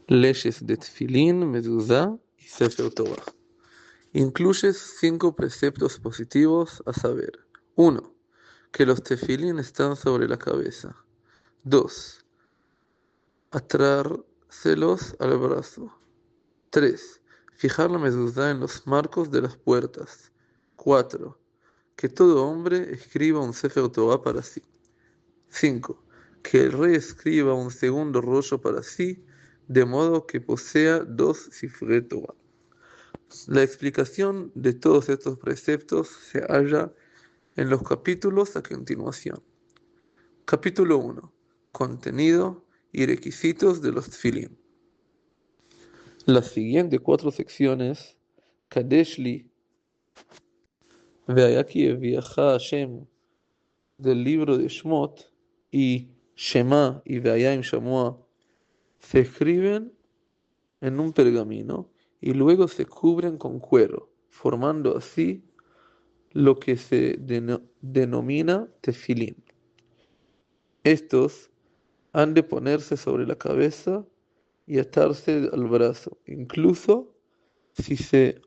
Leyes de Tefilín, Mezuzá y Sefer Torah. Incluye 5 preceptos positivos, a saber: 1. Que los tefilín están sobre la cabeza. 2. Atrárselos al brazo. 3. Fijar la mezuzá en los marcos de las puertas. 4. Que todo hombre escriba un Sefer Torah para sí. 5. Que el rey escriba un segundo rollo para sí, de modo que posea 2 Sifrei Torah. La explicación de todos estos preceptos se halla en los capítulos a continuación. Capítulo 1. Contenido y requisitos de los tefilín. Las siguientes 4 secciones, Kadesh li, והיה כי הביאך השם, del libro de Shmot, y Shema y והיה עם שמוע, se escriben en un pergamino y luego se cubren con cuero, formando así lo que se denomina tefilín. Estos han de ponerse sobre la cabeza y atarse al brazo, incluso si se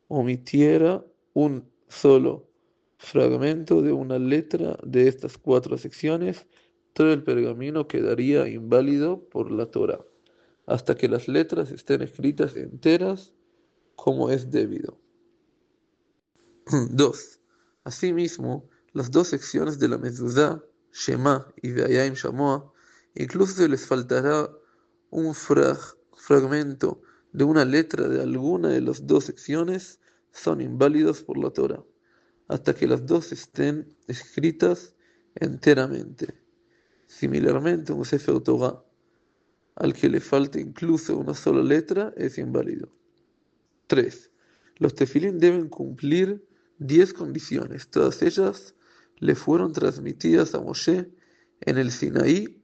omitiera un solo fragmento de una letra de estas 4 secciones, todo el pergamino quedaría inválido por la Torá, hasta que las letras estén escritas enteras como es debido. 2. Asimismo, las 2 secciones de la mezuzá, Shema y Ve'ayim Shamoa, incluso se les faltará un fragmento de una letra de alguna de las 2 secciones, son inválidos por la Torá, hasta que las 2 estén escritas enteramente. Similarmente, un Sefer Torah al que le falte incluso una sola letra es inválido. 3. Los tefilín deben cumplir 10 condiciones. Todas ellas le fueron transmitidas a Moshe en el Sinaí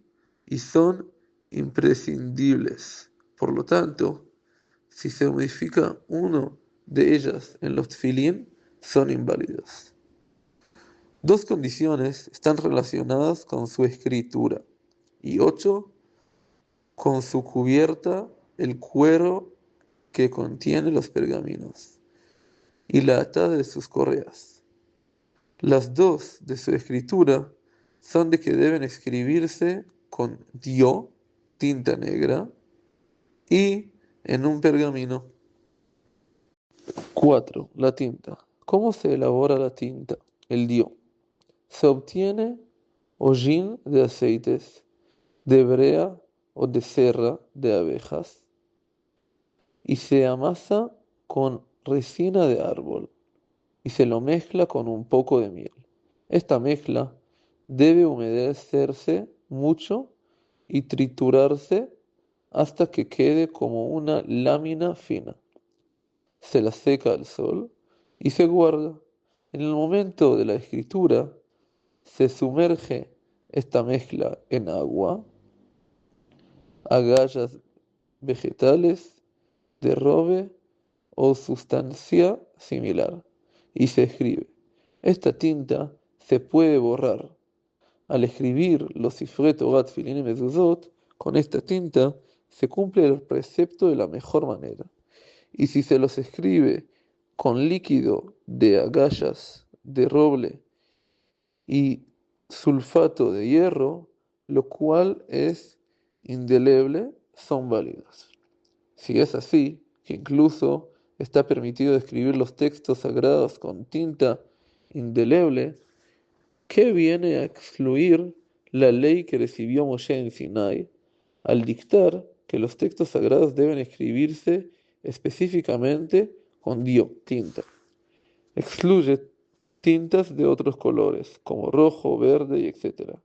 y son imprescindibles. Por lo tanto, si se modifica uno de ellas en los tefilín, son inválidas. 2 condiciones están relacionadas con su escritura y 8 con su cubierta, el cuero que contiene los pergaminos y la atada de sus correas. Las 2 de su escritura son de que deben escribirse con dio, tinta negra, y en un pergamino. 4. La tinta. ¿Cómo se elabora la tinta? El dio. Se obtiene hollín de aceites, de brea o de cerra de abejas, y se amasa con resina de árbol y se lo mezcla con un poco de miel. Esta mezcla debe humedecerse mucho y triturarse hasta que quede como una lámina fina. Se la seca al sol y se guarda. En el momento de la escritura se sumerge esta mezcla en agua, agallas vegetales, de roble o sustancia similar, y se escribe. Esta tinta se puede borrar. Al escribir los Sifrei Torah, Tefilín y Mezuzot, con esta tinta se cumple el precepto de la mejor manera. Y si se los escribe con líquido de agallas de roble y sulfato de hierro, lo cual es indeleble, son válidos. Si es así, que incluso está permitido escribir los textos sagrados con tinta indeleble, ¿qué viene a excluir la ley que recibió Moshe en Sinai al dictar que los textos sagrados deben escribirse específicamente con tinta? Excluye tintas de otros colores, como rojo, verde y etc.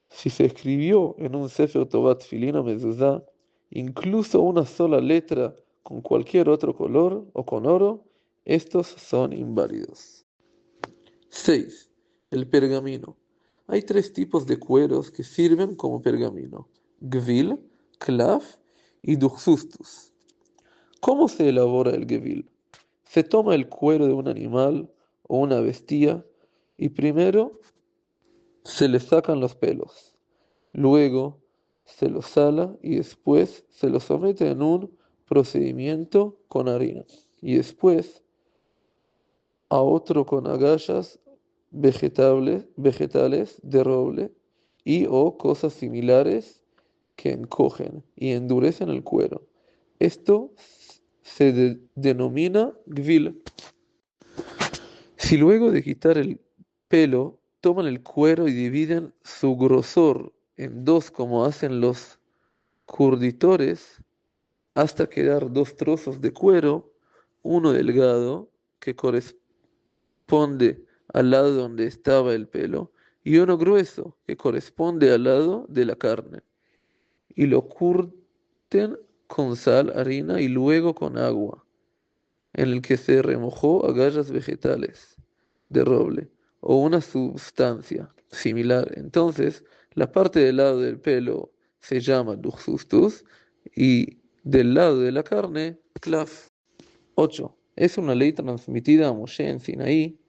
Si se escribió en un Sefer Torah, Tefilín o Mezuzá, incluso una sola letra con cualquier otro color o con oro, estos son inválidos. 6. El pergamino. Hay 3 tipos de cueros que sirven como pergamino: gvil, klaf y duxustus. ¿Cómo se elabora el gvil? Se toma el cuero de un animal o una bestia y primero se le sacan los pelos. Luego se lo sala y después se lo somete en un procedimiento con harina. Y después a otro con agallas vegetales de roble y o cosas similares que encogen y endurecen el cuero. Esto se denomina gvil. Si luego de quitar el pelo toman el cuero y dividen su grosor en dos como hacen los curditores, hasta quedar dos trozos de cuero, uno delgado que corresponde al lado donde estaba el pelo y uno grueso que corresponde al lado de la carne, y lo curten con sal, harina y luego con agua, en el que se remojó agallas vegetales de roble o una sustancia similar. Entonces, la parte del lado del pelo se llama duxustus y del lado de la carne, klaf. 8. Es una ley transmitida a Moshe en Sinaí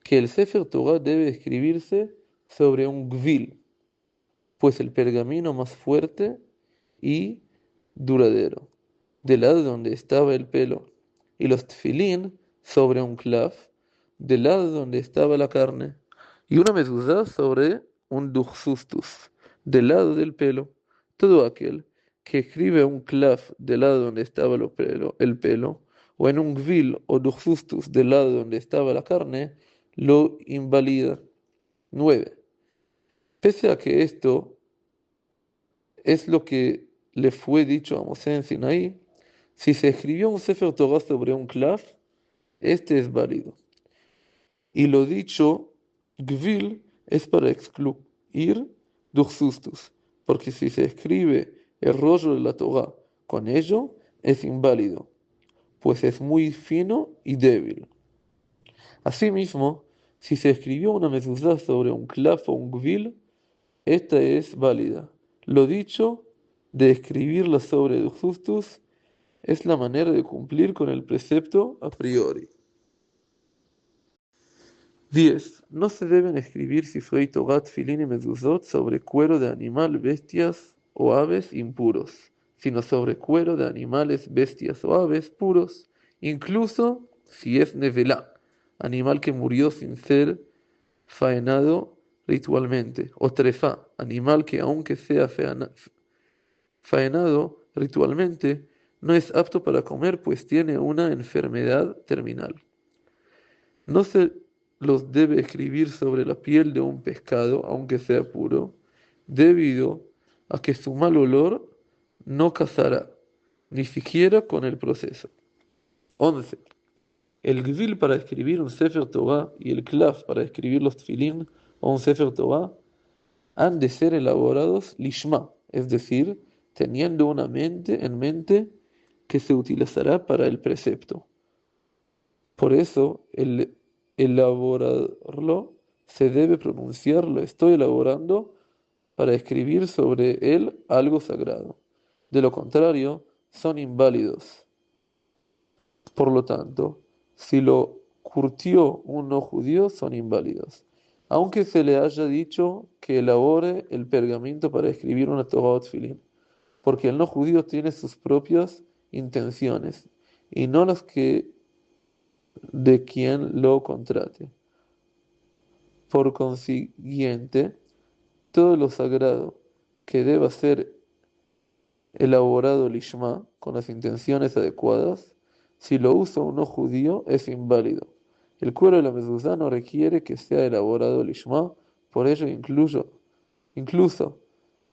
que el Sefer Torah debe escribirse sobre un gvil, pues el pergamino más fuerte y duradero, del lado donde estaba el pelo, y los tefilín sobre un clav, del lado donde estaba la carne, y una mezuzá sobre un duxustus, del lado del pelo. Todo aquel que escribe un clav del lado donde estaba el pelo, o en un gvil o duxustus del lado donde estaba la carne, lo invalida. 9. Pese a que esto es lo que le fue dicho a Mosé en Sinaí, si se escribió un Sefer Torah sobre un clav, este es válido. Y lo dicho, Gvil, es para excluir Duxustus, porque si se escribe el rollo de la Torah con ello, es inválido, pues es muy fino y débil. Asimismo, si se escribió una mezuzá sobre un clav o un Gvil, esta es válida. Lo dicho de escribirla sobre Duxustus es la manera de cumplir con el precepto a priori. 10. No se deben escribir Sifrei Torah, Tfilín y Mezuzot sobre cuero de animal, bestias o aves impuros, sino sobre cuero de animales, bestias o aves puros, incluso si es nevelá, animal que murió sin ser faenado ritualmente, o trefá, animal que aunque sea faenado ritualmente, no es apto para comer pues tiene una enfermedad terminal. No se los debe escribir sobre la piel de un pescado, aunque sea puro, debido a que su mal olor no casará, ni siquiera con el proceso. 11. El gvil para escribir un Sefer Torah y el klaf para escribir los tfilín o un Sefer Torah han de ser elaborados lishma, es decir, teniendo una mente en mente que se utilizará para el precepto. Por eso, el elaborarlo se debe pronunciar, lo estoy elaborando para escribir sobre él algo sagrado. De lo contrario, son inválidos. Por lo tanto, si lo curtió un no judío, son inválidos. Aunque se le haya dicho que elabore el pergamento para escribir una Torah o Tfilín, porque el no judío tiene sus propias intenciones y no las que de quien lo contrate. Por consiguiente, todo lo sagrado que deba ser elaborado lishma con las intenciones adecuadas, si lo usa un no judío, es inválido. El cuero de la mezuzá no requiere que sea elaborado lishma, por ello incluso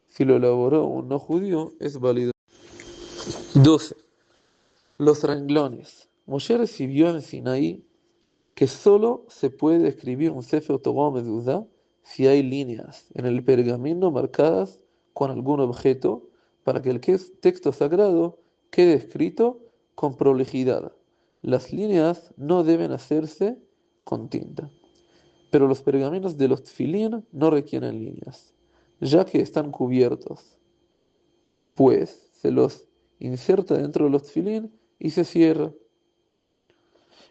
si lo elaboró un no judío, es válido. 12. Los renglones. Moshe recibió en Sinaí que solo se puede escribir un Sefer Torah o Mezuzá si hay líneas en el pergamino marcadas con algún objeto para que el texto sagrado quede escrito con prolijidad. Las líneas no deben hacerse con tinta, pero los pergaminos de los tfilín no requieren líneas, ya que están cubiertos, pues se los inserta dentro de los tfilín y se cierra.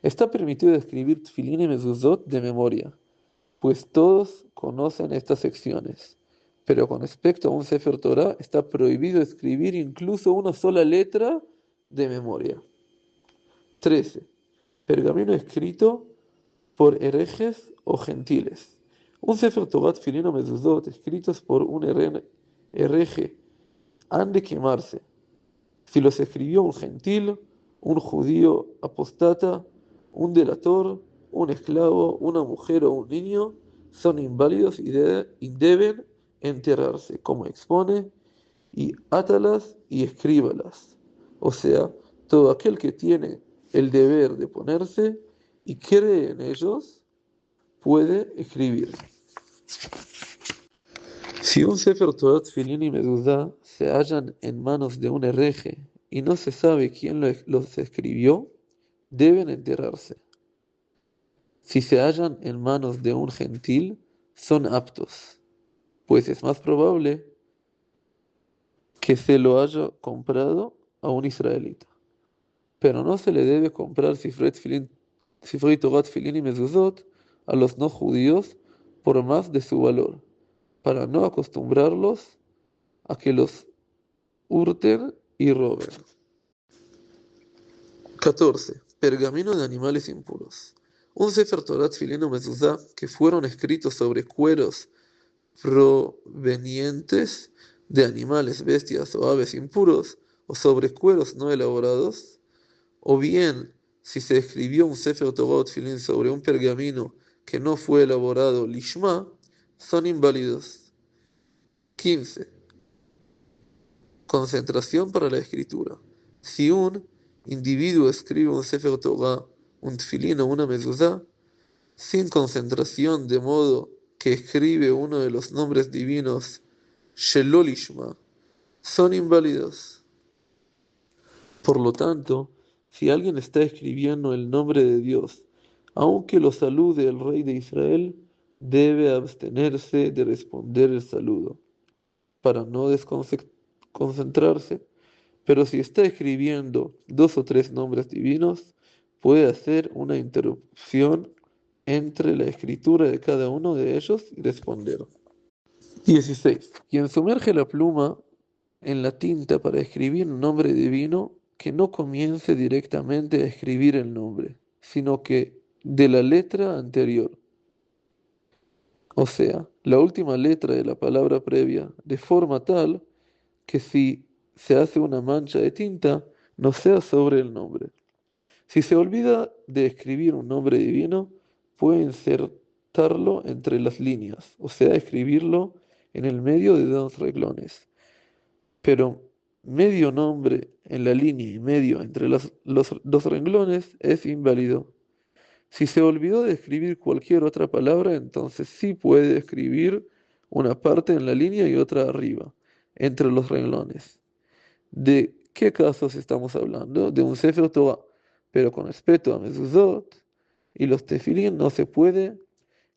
Está permitido escribir tfilín y mezuzot de memoria, pues todos conocen estas secciones, Pero con respecto a un Sefer Torah, está prohibido escribir incluso una sola letra de memoria. 13. Pergamino escrito por herejes o gentiles. Un Sefer Torah, Tfilín o Mezuzot escritos por un hereje han de quemarse. Si los escribió un gentil, un judío apostata, un delator, un esclavo, una mujer o un niño, son inválidos y deben enterrarse, como expone, y átalas y escríbalas. O sea, todo aquel que tiene el deber de ponerse y cree en ellos, puede escribir. Si un Sefer Torah, Tfilín y Mezuzá se hallan en manos de un hereje y no se sabe quién los escribió, deben enterrarse. Si se hallan en manos de un gentil, son aptos, pues es más probable que se lo haya comprado a un israelita. Pero no se le debe comprar Sifrei Torah, Tfilín y Mezuzot a los no judíos por más de su valor, para no acostumbrarlos a que los hurten y roben. 14. Pergamino de animales impuros. Un Sefer Torah, Tfilín o Mezuzá que fueron escritos sobre cueros provenientes de animales, bestias o aves impuros, o sobre cueros no elaborados, o bien si se escribió un Sefer Torah o Tfilín sobre un pergamino que no fue elaborado lishma, son inválidos. 15. Concentración para la escritura. Si un individuo escribe un Sefer Torah, un Tfilín o una mezuzá, sin concentración, de modo que escribe uno de los nombres divinos Shelo Lishma, son inválidos. Por lo tanto, si alguien está escribiendo el nombre de Dios, aunque lo salude el rey de Israel, debe abstenerse de responder el saludo, para no desconcentrarse. Pero si está escribiendo dos o tres nombres divinos, puede hacer una interrupción entre la escritura de cada uno de ellos y responder. 16. Quien sumerge la pluma en la tinta para escribir un nombre divino, que no comience directamente a escribir el nombre, sino que de la letra anterior, o sea, la última letra de la palabra previa, de forma tal que si se hace una mancha de tinta, no sea sobre el nombre. Si se olvida de escribir un nombre divino, puede insertarlo entre las líneas, o sea, escribirlo en el medio de dos renglones. Pero medio nombre en la línea y medio entre los dos renglones es inválido. Si se olvidó de escribir cualquier otra palabra, entonces sí puede escribir una parte en la línea y otra arriba, entre los renglones. ¿De qué casos estamos hablando? De un Sefer Torah, pero con respecto a Mezuzot y los tefilín no se puede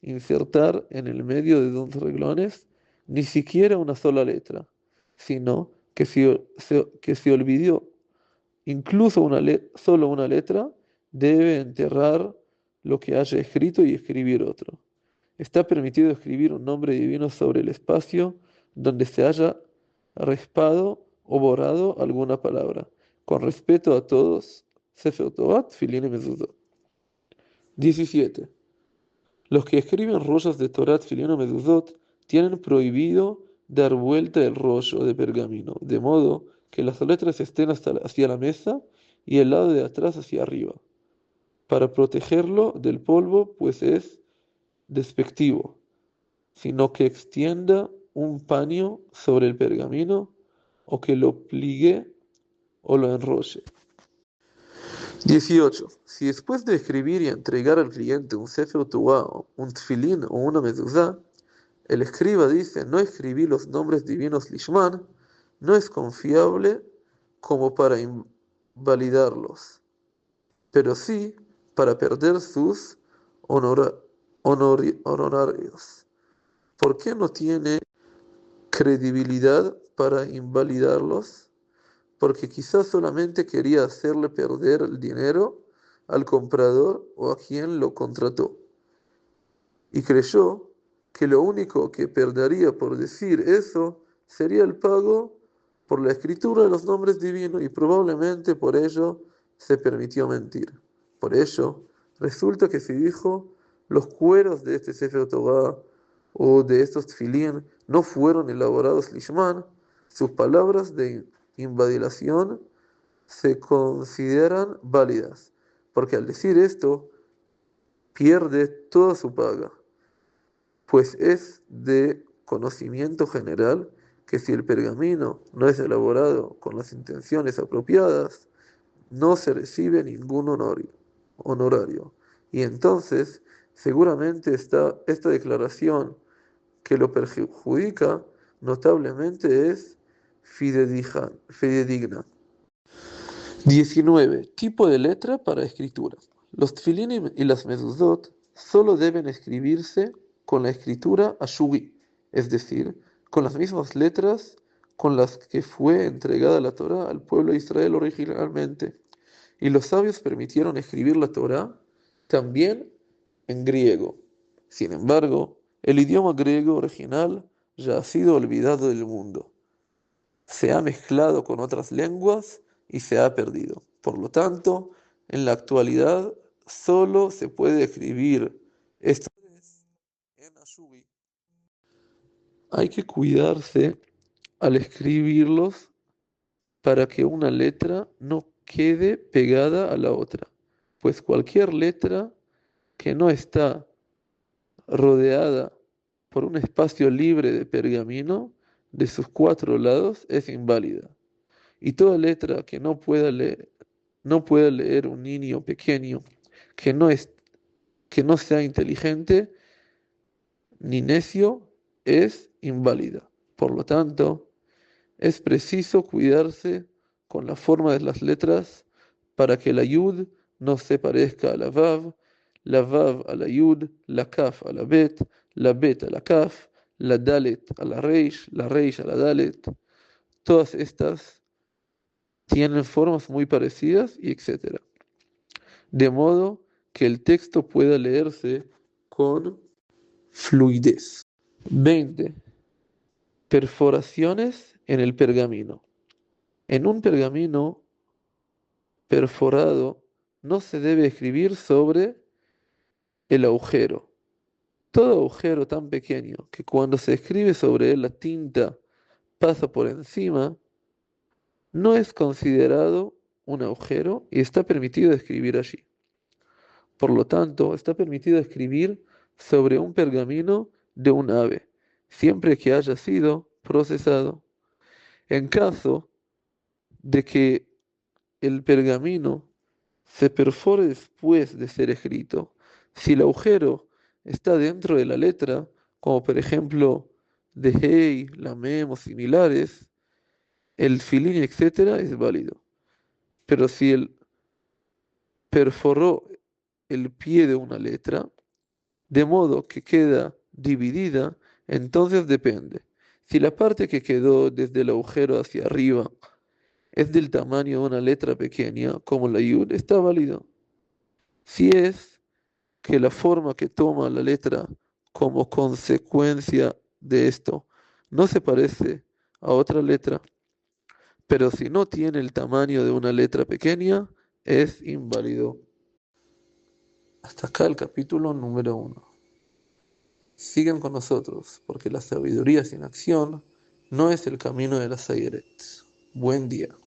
insertar en el medio de dos renglones ni siquiera una sola letra, sino que si olvidó incluso solo una letra, debe enterrar lo que haya escrito y escribir otro. Está permitido escribir un nombre divino sobre el espacio donde se haya raspado o borrado alguna palabra, con respeto a todos, Sefer Torah, Tfilín y Mezuzot. 17. Los que escriben rollos de Torah, Tfilín o Mezuzot tienen prohibido dar vuelta el rollo de pergamino, de modo que las letras estén hacia la mesa y el lado de atrás hacia arriba, para protegerlo del polvo, pues es despectivo, sino que extienda un paño sobre el pergamino o que lo pliegue o lo enrolle. 18. Si después de escribir y entregar al cliente un Sefer Torah, un Tfilín o una mezuzá, el escriba dice: no escribí los nombres divinos Lishman, no es confiable como para invalidarlos, pero sí para perder sus honorarios. ¿Por qué no tiene credibilidad para invalidarlos? Porque quizás solamente quería hacerle perder el dinero al comprador o a quien lo contrató, y creyó que lo único que perdería por decir eso sería el pago por la escritura de los nombres divinos y probablemente por ello se permitió mentir. Por ello, resulta que si dijo los cueros de este Sefer Torah o de estos tfilín no fueron elaborados lishman, sus palabras de invalidación se consideran válidas, porque al decir esto pierde toda su paga, pues es de conocimiento general que si el pergamino no es elaborado con las intenciones apropiadas, no se recibe ningún honorario. Y entonces, seguramente esta declaración que lo perjudica notablemente es fidedigna. 19. Tipo de letra para escritura. Los tfilinim y las mezuzot solo deben escribirse con la escritura ashuri, es decir, con las mismas letras con las que fue entregada la Torá al pueblo de Israel originalmente. Y los sabios permitieron escribir la Torá también en griego. Sin embargo, el idioma griego original ya ha sido olvidado del mundo. Se ha mezclado con otras lenguas y se ha perdido. Por lo tanto, en la actualidad solo se puede escribir estos en ashuri. Hay que cuidarse al escribirlos para que una letra no quede pegada a la otra, pues cualquier letra que no está rodeada por un espacio libre de pergamino de sus cuatro lados es inválida. Y toda letra que no pueda leer un niño pequeño que no sea inteligente ni necio es inválida. Por lo tanto, es preciso cuidarse con la forma de las letras para que la yud no se parezca a la vav a la yud, la kaf a la bet a la kaf, la dalet a la reish a la dalet. Todas estas tienen formas muy parecidas y etc. De modo que el texto pueda leerse con fluidez. 20. Perforaciones en el pergamino. En un pergamino perforado no se debe escribir sobre el agujero. Todo agujero tan pequeño que cuando se escribe sobre él la tinta pasa por encima, no es considerado un agujero y está permitido escribir allí. Por lo tanto, está permitido escribir sobre un pergamino de un ave, siempre que haya sido procesado. En caso de que el pergamino se perfore después de ser escrito, si el agujero está dentro de la letra, como por ejemplo de hey, la mem o similares, el filín, etc., es válido. Pero si él perforó el pie de una letra, de modo que queda dividida, entonces depende. Si la parte que quedó desde el agujero hacia arriba es del tamaño de una letra pequeña, como la yud, está válido. Si es que la forma que toma la letra como consecuencia de esto no se parece a otra letra, pero si no tiene el tamaño de una letra pequeña, es inválido. Hasta acá el capítulo número 1. Sigan con nosotros, porque la sabiduría sin acción no es el camino de la Sayeret. Buen día.